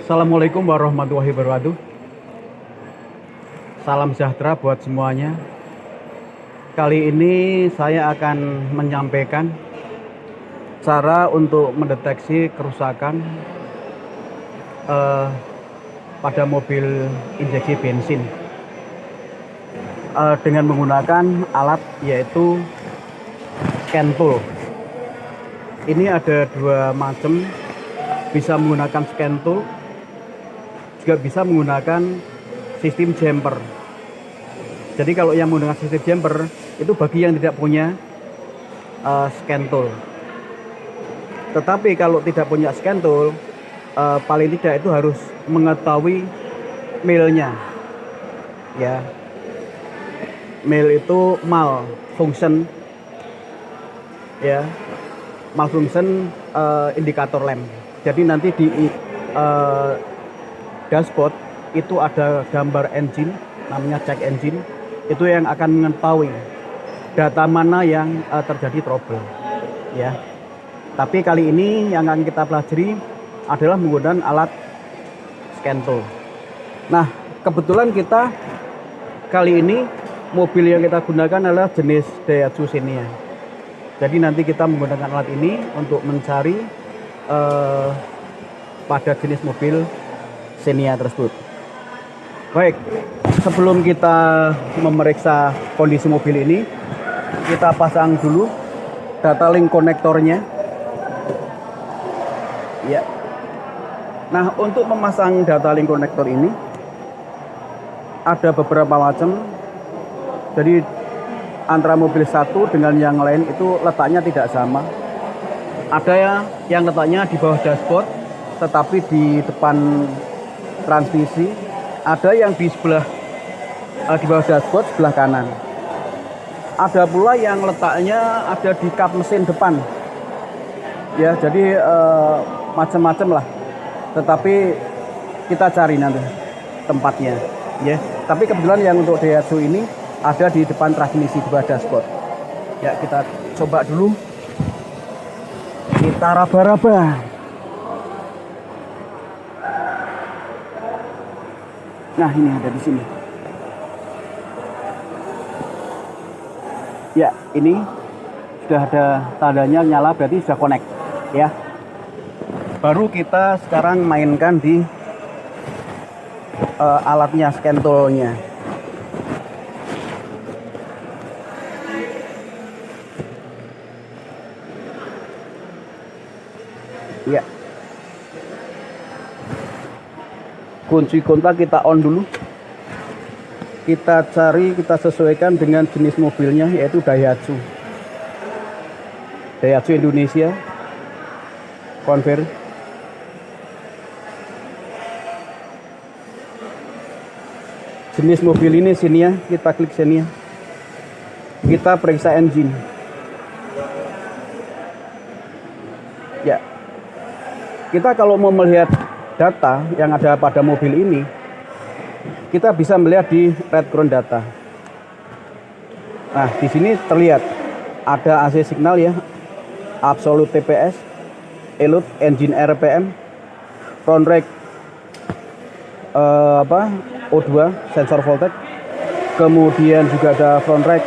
Assalamualaikum warahmatullahi wabarakatuh. Salam sejahtera buat semuanya. Kali ini saya akan menyampaikan cara untuk mendeteksi kerusakan pada mobil injeksi bensin dengan menggunakan alat yaitu scan tool. Ini ada dua macam, bisa menggunakan scan tool, juga bisa menggunakan sistem jumper. Jadi kalau yang menggunakan sistem jumper itu bagi yang tidak punya scan tool. Tetapi kalau tidak punya scan tool, paling tidak itu harus mengetahui mailnya. Ya, mail itu malfunction, ya, malfunction indikator lamp. Jadi nanti di dashboard itu ada gambar engine, namanya check engine, itu yang akan mengetahui data mana yang terjadi trouble, ya. Tapi kali ini yang akan kita pelajari adalah menggunakan alat scan tool. Nah, kebetulan kita kali ini mobil yang kita gunakan adalah jenis Daihatsu Xenia. Jadi nanti kita menggunakan alat ini untuk mencari pada jenis mobil Xenia tersebut. Baik, sebelum kita memeriksa kondisi mobil ini, kita pasang dulu data link konektornya. Ya. Nah, untuk memasang data link konektor ini ada beberapa macam. Jadi antara mobil satu dengan yang lain itu letaknya tidak sama. Ada yang letaknya di bawah dashboard, tetapi di depan transmisi. Ada yang di sebelah di bawah dashboard sebelah kanan. Ada pula yang letaknya ada di kap mesin depan. Ya, jadi macam-macam lah. Tetapi kita cari nanti tempatnya, ya. Tapi kebetulan yang untuk Daihatsu ini ada di depan transmisi di bawah dashboard. Ya, kita coba dulu. Kita raba-raba. Nah, ini ada di sini. Ya, ini sudah ada tandanya nyala, berarti sudah connect, ya. Baru kita sekarang mainkan di alatnya, scan tool-nya. Ya. Kunci kontak kita on dulu. Kita cari, kita sesuaikan dengan jenis mobilnya, yaitu Daihatsu. Daihatsu Indonesia. Confirm. Jenis mobil ini Xenia, kita klik Xenia. Kita periksa engine. Ya. Kita kalau mau melihat data yang ada pada mobil ini, kita bisa melihat di readground data. Nah, di sini terlihat ada AC signal, ya, absolute TPS, elute engine RPM, front rack O2 sensor voltage, kemudian juga ada front rack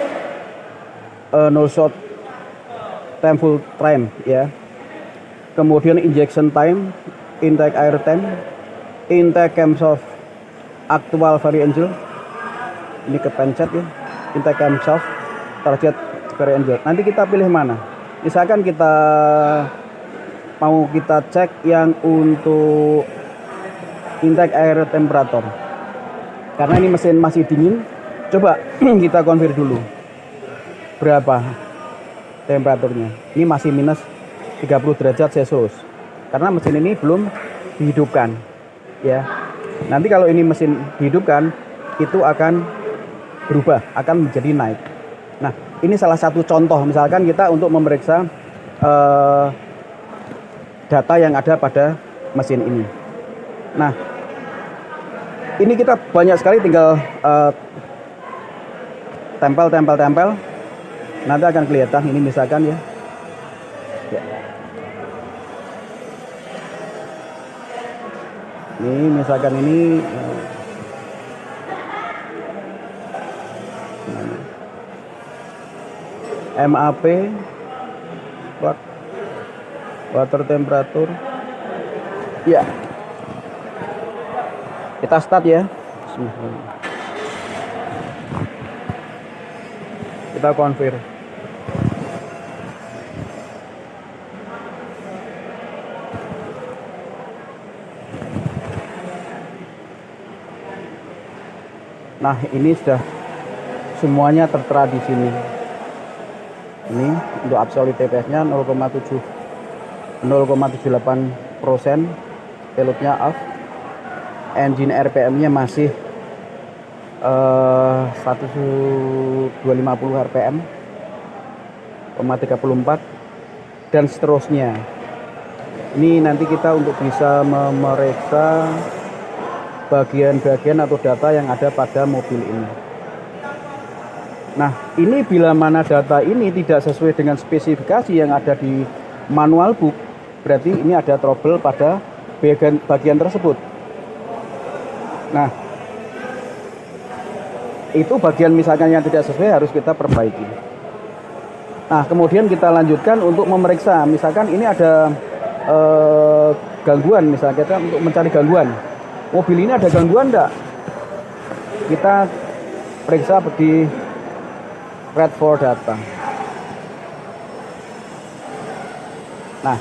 no shot time full time, ya. Kemudian injection time, intake air time, intake camshaft actual variable, ini kepencet, ya, intake camshaft target variable. Nanti kita pilih mana. Misalkan kita mau kita cek yang untuk intake air temperatur, karena ini mesin masih dingin. Coba kita konfir dulu berapa temperaturnya. Ini masih minus 30 derajat Celcius, karena mesin ini belum dihidupkan, ya. Nanti kalau ini mesin dihidupkan, itu akan berubah, akan menjadi naik. Nah, ini salah satu contoh, misalkan kita untuk memeriksa data yang ada pada mesin ini. Nah, ini kita banyak sekali, tinggal tempel. Nanti akan kelihatan ini, misalkan, ya. Ini misalkan ini MAP, water temperature. Ya, kita start ya. Kita confirm. Nah, ini sudah semuanya tertera di sini. Ini untuk absolute TPS-nya 0,78%, pilotnya off, engine RPM-nya masih 1250 rpm, 34, dan seterusnya. Ini nanti kita untuk bisa memeriksa bagian-bagian atau data yang ada pada mobil ini. Nah, ini bila mana data ini tidak sesuai dengan spesifikasi yang ada di manual book, berarti ini ada trouble pada bagian tersebut. Nah, itu bagian misalkan yang tidak sesuai harus kita perbaiki. Nah, kemudian kita lanjutkan untuk memeriksa, misalkan ini ada gangguan, misalnya kita untuk mencari gangguan. Mobil ini ada gangguan enggak? Kita periksa di read for data. Nah,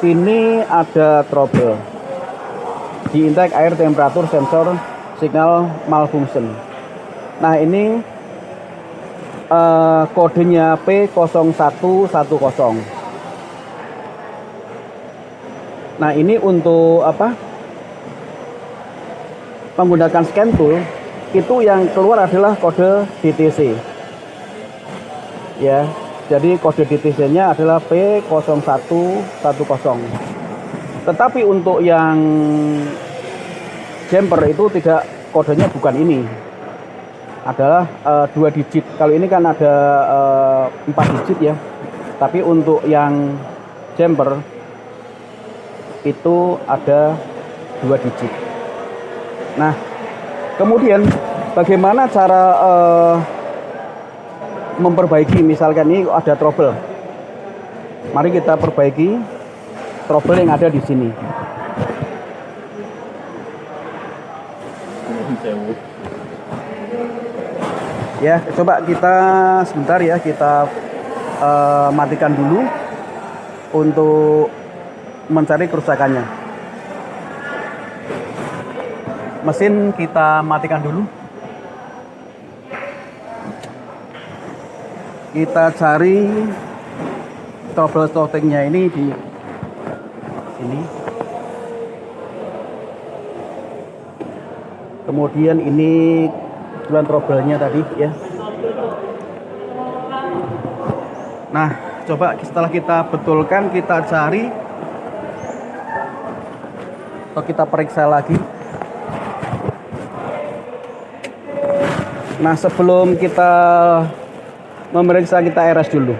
ini ada trouble di intake air temperature sensor signal malfunction. Nah, ini kodenya P0110. Nah, ini untuk apa? Menggunakan scan tool, itu yang keluar adalah kode DTC. Ya, jadi kode DTC-nya adalah P0110. Tetapi untuk yang jumper itu tidak, kodenya bukan ini. Adalah 2 digit. Kalau ini kan ada 4 digit ya. Tapi untuk yang jumper itu ada 2 digit. Nah, kemudian bagaimana cara memperbaiki, misalkan ini ada trouble. Mari kita perbaiki trouble yang ada di sini. Ya, coba kita sebentar ya, kita matikan dulu untuk mencari kerusakannya. Mesin kita matikan dulu. Kita cari troubleshooting-nya ini di sini. Kemudian ini bulan trouble-nya tadi ya. Nah, coba setelah kita betulkan, kita cari atau kita periksa lagi. Nah, sebelum kita memeriksa, kita RS dulu.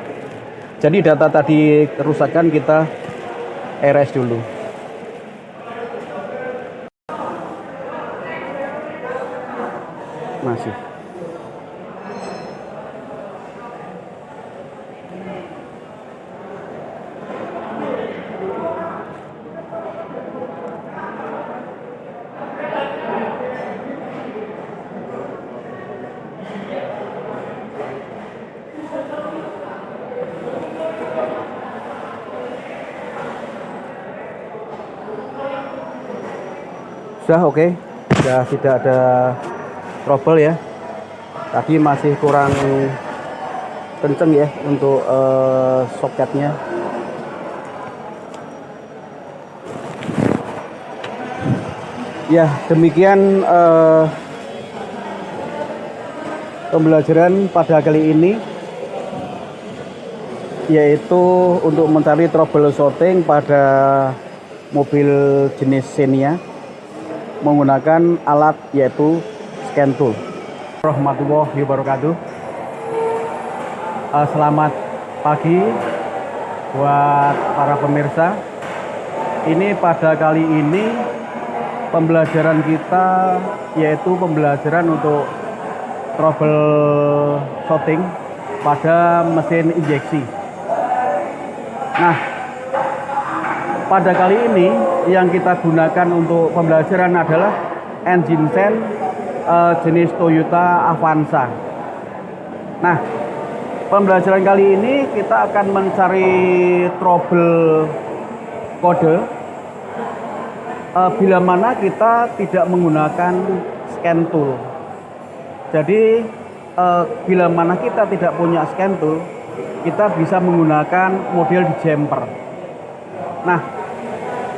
Jadi data tadi kerusakan kita RS dulu. Masih. Sudah oke, sudah tidak ada trouble ya. Tadi masih kurang kenceng ya untuk soketnya. Ya, demikian pembelajaran pada kali ini, yaitu untuk mencari troubleshooting pada mobil jenis Xenia menggunakan alat yaitu scan tool. Warahmatullahi wabarakatuh. Selamat pagi buat para pemirsa. Ini pada kali ini pembelajaran kita yaitu pembelajaran untuk troubleshooting pada mesin injeksi. Nah, pada kali ini yang kita gunakan untuk pembelajaran adalah engine sen jenis Toyota Avanza. Nah, pembelajaran kali ini kita akan mencari trouble kode bila mana kita tidak menggunakan scan tool. Jadi bila mana kita tidak punya scan tool, kita bisa menggunakan model di jumper. Nah,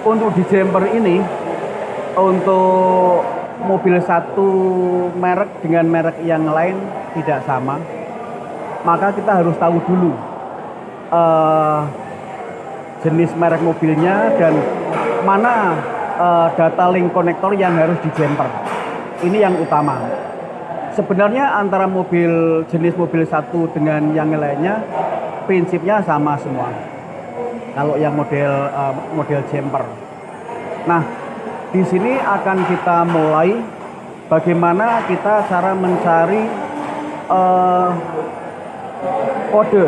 untuk di jumper ini, untuk mobil satu merek dengan merek yang lain tidak sama, maka kita harus tahu dulu jenis merek mobilnya dan mana data link konektor yang harus di jumper. Ini yang utama. Sebenarnya antara jenis mobil satu dengan yang lainnya prinsipnya sama semua. Kalau yang model jumper. Nah, di sini akan kita mulai bagaimana kita cara mencari kode,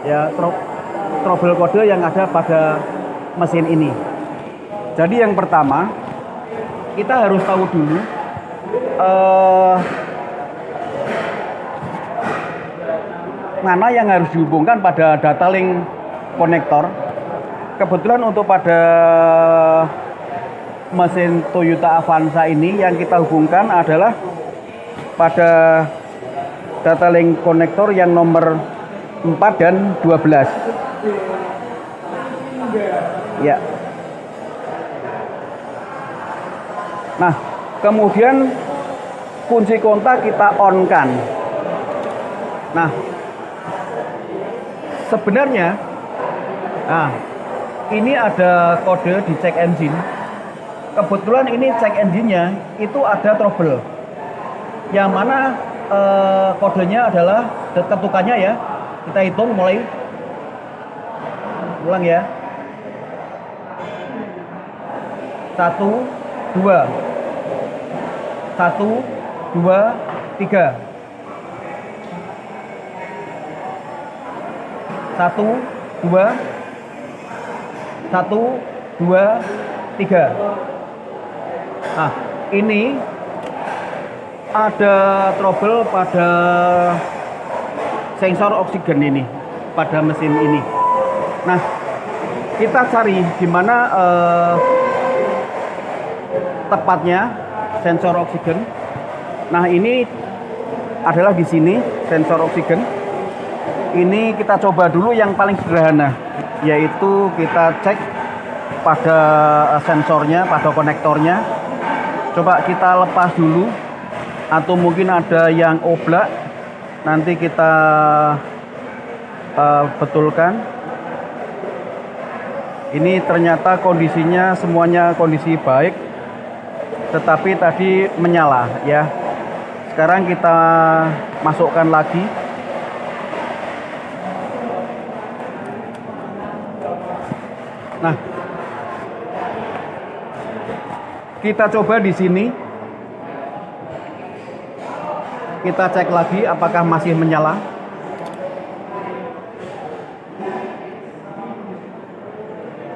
ya, trouble kode yang ada pada mesin ini. Jadi yang pertama kita harus tahu dulu mana yang harus dihubungkan pada data link konektor. Kebetulan untuk pada mesin Toyota Avanza ini yang kita hubungkan adalah pada data link konektor yang nomor 4 dan 12. Ya. Nah, kemudian kunci kontak kita on-kan. Nah, sebenarnya ini ada kode di check engine. Kebetulan ini check engine-nya itu ada trouble. Yang mana kodenya adalah ketukannya ya. Kita hitung mulai. Ulang ya. 1 2 1 2 3 1 2 1 2 3. Nah, ini ada trouble pada sensor oksigen ini pada mesin ini. Nah, kita cari di mana tepatnya sensor oksigen. Nah, ini adalah di sini sensor oksigen. Ini kita coba dulu yang paling sederhana, yaitu kita cek pada sensornya, pada konektornya. Coba kita lepas dulu, atau mungkin ada yang oblak, nanti kita betulkan. Ini ternyata kondisinya semuanya kondisi baik, tetapi tadi menyala ya. Sekarang kita masukkan lagi. Nah, kita coba di sini. Kita cek lagi apakah masih menyala.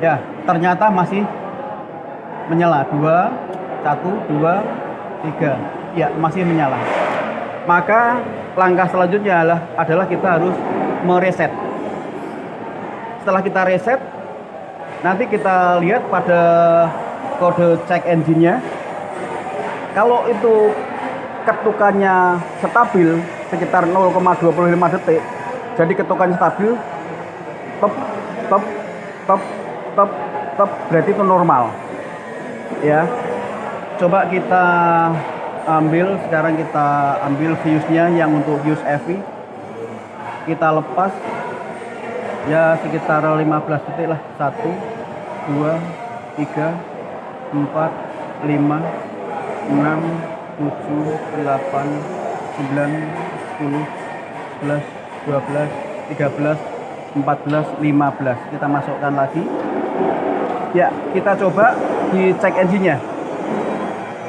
Ya, ternyata masih menyala. 2 1 2 3. Ya, masih menyala. Maka langkah selanjutnya adalah kita harus mereset. Setelah kita reset, nanti kita lihat pada kode check engine-nya. Kalau itu ketukannya stabil sekitar 0,25 detik, jadi ketukannya stabil, top, berarti itu normal. Ya, coba kita ambil, sekarang kita ambil fuse-nya yang untuk fuse EV. Kita lepas ya sekitar 15 detik lah. 1 2 3 4 5 6 7 8 9 10 11 12 13 14 15. Kita masukkan lagi. Ya, kita coba di check engine-nya.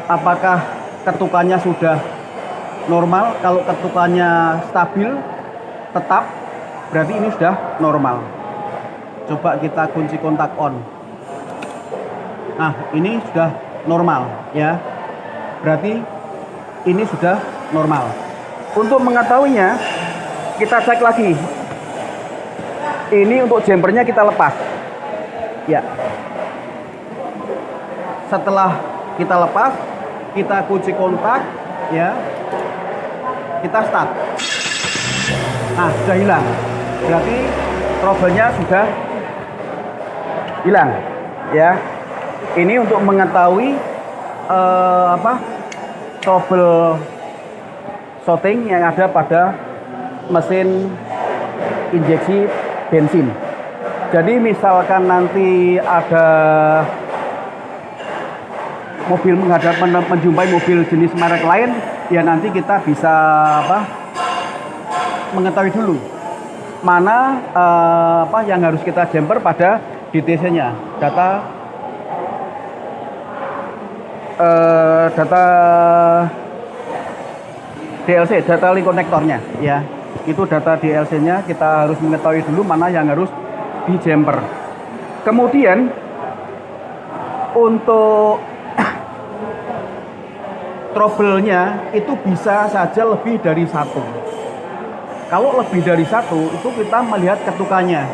apakah ketukannya sudah normal. Kalau ketukannya stabil tetap, berarti ini sudah normal. Coba kita kunci kontak on. Nah, ini sudah normal ya. Berarti ini sudah normal. Untuk mengetahuinya, kita cek lagi. Ini untuk jumpernya kita lepas. Ya. Setelah kita lepas, kita kunci kontak ya. Kita start. Nah, sudah hilang. Berarti trouble-nya sudah hilang ya. Ini untuk mengetahui trouble shorting yang ada pada mesin injeksi bensin. Jadi misalkan nanti ada mobil menjumpai mobil jenis merek lain, ya nanti kita bisa mengetahui dulu mana yang harus kita jumper pada DTC-nya, data DLC, data link konektornya ya. Itu data DLC-nya, kita harus mengetahui dulu mana yang harus di jumper. Kemudian untuk trouble-nya itu bisa saja lebih dari satu. Kalau lebih dari satu, itu kita melihat ketukannya.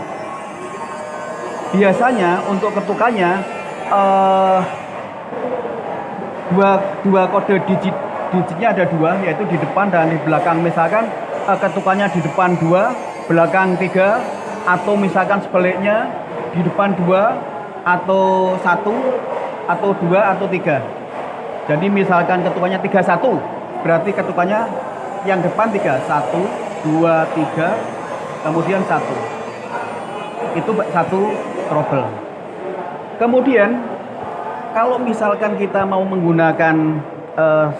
Biasanya untuk ketukannya dua kode digitnya ada dua, yaitu di depan dan di belakang. Misalkan ketukannya di depan 2, belakang 3, atau misalkan sebaliknya di depan 2 atau 1 atau 2 atau 3. Jadi misalkan ketukannya 31, berarti ketukannya yang depan 3, 1 2 3, kemudian 1. Itu satu trouble. Kemudian kalau misalkan kita mau menggunakan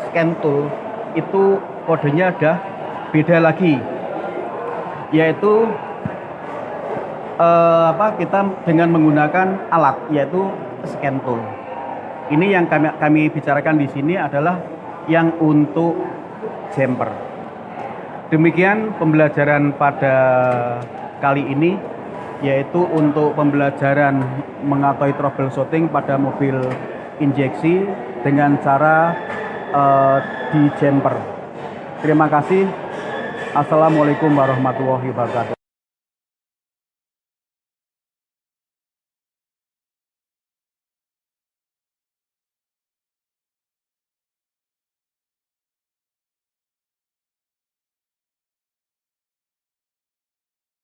scan tool, itu kodenya ada beda lagi, yaitu kita dengan menggunakan alat, yaitu scan tool. Ini yang kami bicarakan di sini adalah yang untuk jumper. Demikian pembelajaran pada kali ini, yaitu untuk pembelajaran mengetahui troubleshooting pada mobil injeksi dengan cara di jumper. Terima kasih. Assalamualaikum warahmatullahi wabarakatuh.